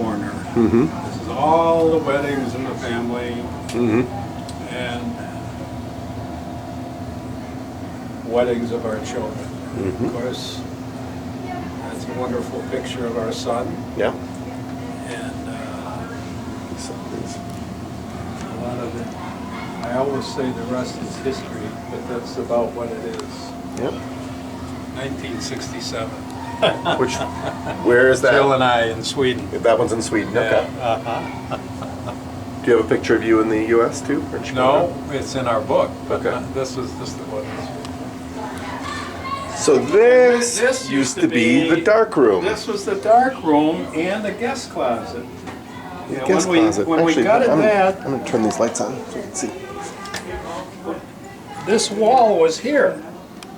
corner. This is all the weddings in the family. And weddings of our children. Of course, that's a wonderful picture of our son. Yeah. And a lot of it, I always say the rest is history, but that's about what it is. Yep. 1967. Which, where is that? Jill and I in Sweden. That one's in Sweden, okay. Do you have a picture of you in the U.S. too? Or in Chicago? No, it's in our book, but Okay. this is the one. So this used to be the dark room. This was the dark room and the guest closet. The And guest closet. When we Actually, gutted I'm that, going to turn these lights on so you can see. this wall was here,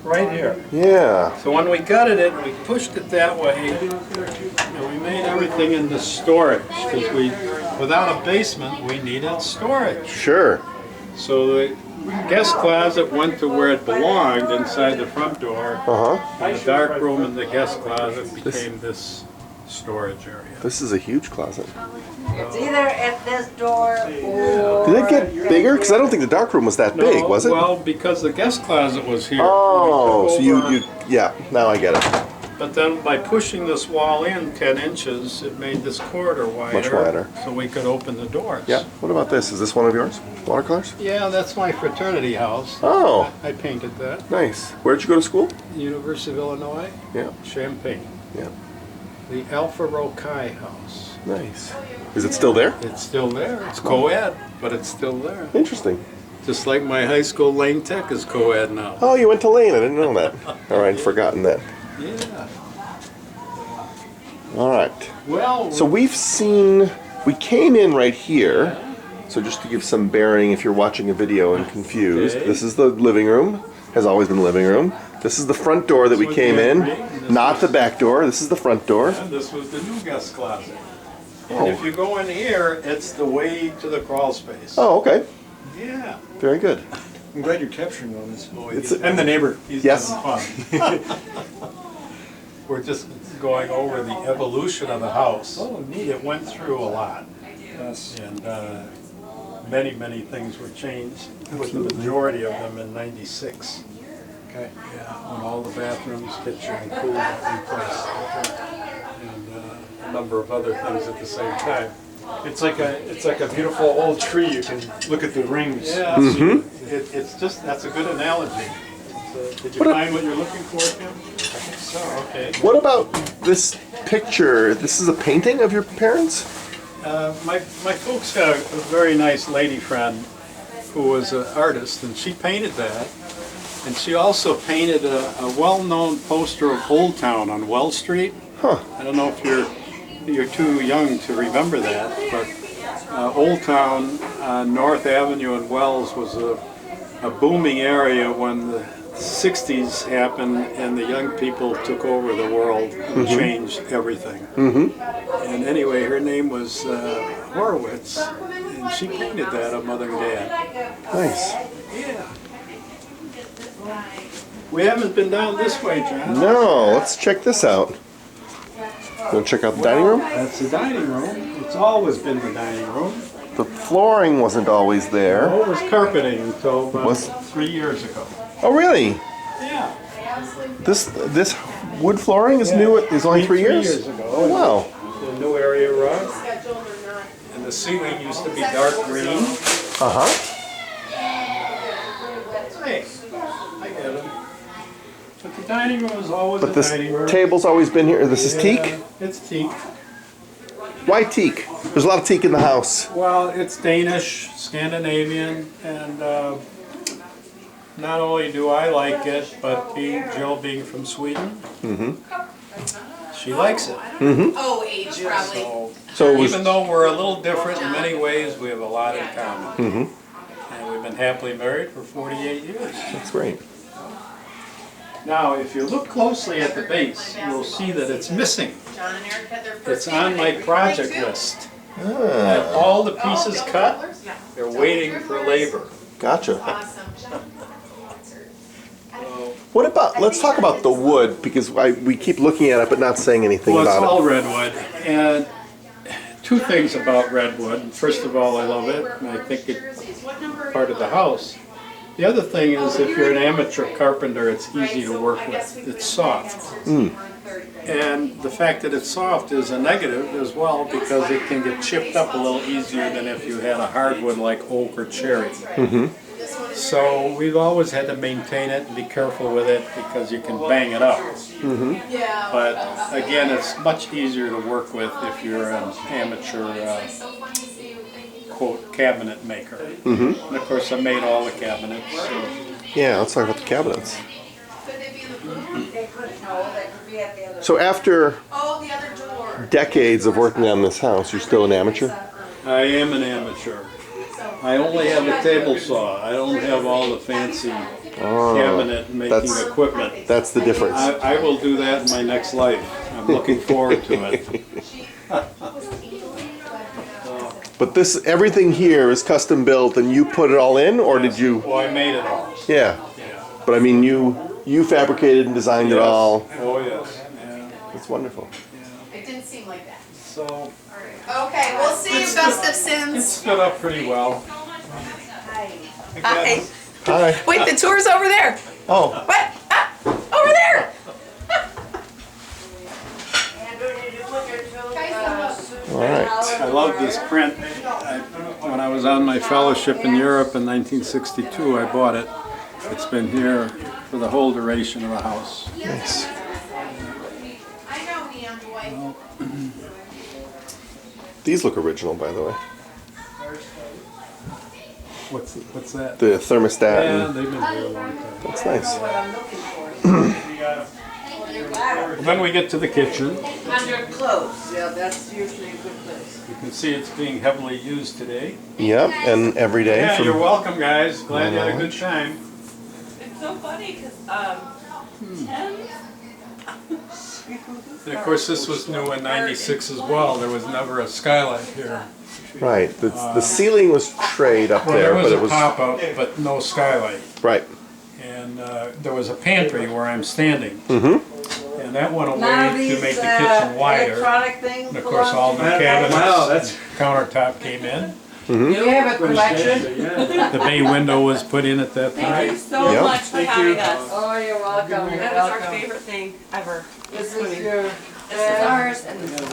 right here. Yeah. So when we gutted it, we pushed it that way, and we made everything into storage, because without a basement, we needed storage. Sure. So the guest closet went to where it belonged, inside the front door. And the dark room and the guest closet became this storage area. This is a huge closet. It's either at this door or... Did it get bigger? Because I don't think the dark room was that big, was it? Well, because the guest closet was here. Oh, so we took over- yeah, now I get it. But then by pushing this wall in 10 inches, it made this corridor wider. Much wider. So we could open the doors. Yeah. What about this? Is this one of yours? Watercolors? Yeah, that's my fraternity house. Oh, I painted that. nice. Where'd you go to school? University of Illinois, Yeah. Champaign. Yeah. The Alpha Rho Chi house. Nice. Is it still there? It's still there. It's co-ed, but it's still there. Interesting. Just like my high school Lane Tech is co-ed now. Oh, you went to Lane. I didn't know that. All right, forgotten that. Yeah. All right. Well, So we came in right here. So just to give some bearing if you're watching a video and confused, Okay. this is the living room, has always been the living room. This is the front door that we That's what came we in, agreed, and this not the was- back door. This is the front door. and this was the new guest closet. Oh. And if you go in here, it's the way to the crawl space. Oh, okay. Yeah. Very good. I'm glad you're capturing all this. It's a- I'm the neighbor. He's Yes. having fun. We're just going over the evolution of the house. Oh, neat. It went through a lot, Yes. and many things were changed, with the majority of them in '96. Okay. Yeah, when all the bathrooms, kitchen, and pool got replaced, and a number of other things at the same time. It's like a beautiful old tree. You can look at the rings. Yeah, it's just, that's a good analogy. Did you find what you're looking for, Tim? I think so. Okay. What about this picture? This is a painting of your parents? My folks had a very nice lady friend who was an artist, and she painted that. And she also painted a well-known poster of Old Town on Wells Street. Huh. I don't know if you're too young to remember that, but Old Town on North Avenue in Wells was a booming area when the 60s happened and the young people took over the world and changed everything. And anyway, her name was Horowitz, and she painted that of Mother and Dad. Nice. Yeah. We haven't been down this way, John. No, let's check this out. Want to check out the dining room? That's the dining room. It's always been the dining room. The flooring wasn't always there. It was carpeting until about Was- 3 years ago. Oh, really? Yeah. This wood flooring is new. Is only 3 years. ago. Oh, wow. The new area rug. And the ceiling used to be dark green. Uh huh. Hey, I get it. But the dining room is always But a this dining room. table's always been here. This is teak. Yeah, it's teak. Why teak? There's a lot of teak in the house. Well, it's Danish, Scandinavian, and not only do I like it, but Jill being from Sweden, she likes it. Oh, age probably. So it was. Even though we're a little different in many ways, we have a lot in common. And we've been happily married for 48 years. That's great. Now, if you look closely at the base, you'll see that it's missing. John and Eric had their first It's date on my today. project Thank you. list. And all the pieces cut, they're waiting for labor. Gotcha. Awesome. What about? Let's talk about the wood because we keep looking at it but not saying anything Well, it's about all it. redwood, and two things about redwood. First of all, I love it, and I think it's part of the house. The other thing is, if you're an amateur carpenter, it's easy to work with. It's soft. And the fact that it's soft is a negative as well, because it can get chipped up a little easier than if you had a hardwood like oak or cherry. So we've always had to maintain it and be careful with it, because you can bang it up. But again, it's much easier to work with if you're an amateur quote cabinet maker. And of course I made all the cabinets. So. Yeah, let's talk about the cabinets. So after decades of working on this house, you're still an amateur? I am an amateur. I only have a table saw. I don't have all the fancy cabinet making equipment. That's the difference. I will do that in my next life. I'm looking forward to it. But everything here is custom built, and you put it all in, or did you? Well, I made it all. Yeah. But I mean, you fabricated and designed it all. Oh yes. Yeah. It's wonderful. It didn't seem like that. So Okay, we'll see you, Gust of it's Sins. stood up pretty well. Hi. Hi. Wait, the tour's over there. Oh. What? Ah, over there. All right. I love this print. When I was on my fellowship in Europe in 1962, I bought it. It's been here for the whole duration of the house. Nice. I know, man, boy. These look original, by the way. What's that? The thermostat. Yeah, And they've been here a long time. that's nice. Well, then we get to the kitchen. Under clothes, yeah, that's usually a good place. You can see it's being heavily used today. Yep, and every day. Yeah, from- you're welcome, guys. Glad you had a good time. It's so funny because And of course, this was new in '96 as well. There was never a skylight here. Right. The ceiling was trayed up Well, there, there was but a it was pop-up, but no skylight. right. And there was a pantry where I'm standing. And that went away Now to these make the kitchen wider. electronic things And of course, all the belong to cabinets Wow, that's- and countertop came in. you have a collection? The bay window was put in at that thank you time. so Yep. much for having us. Oh, you're welcome, you're That is our welcome. favorite thing ever. This is Swimming. your, This is ours and this is ours.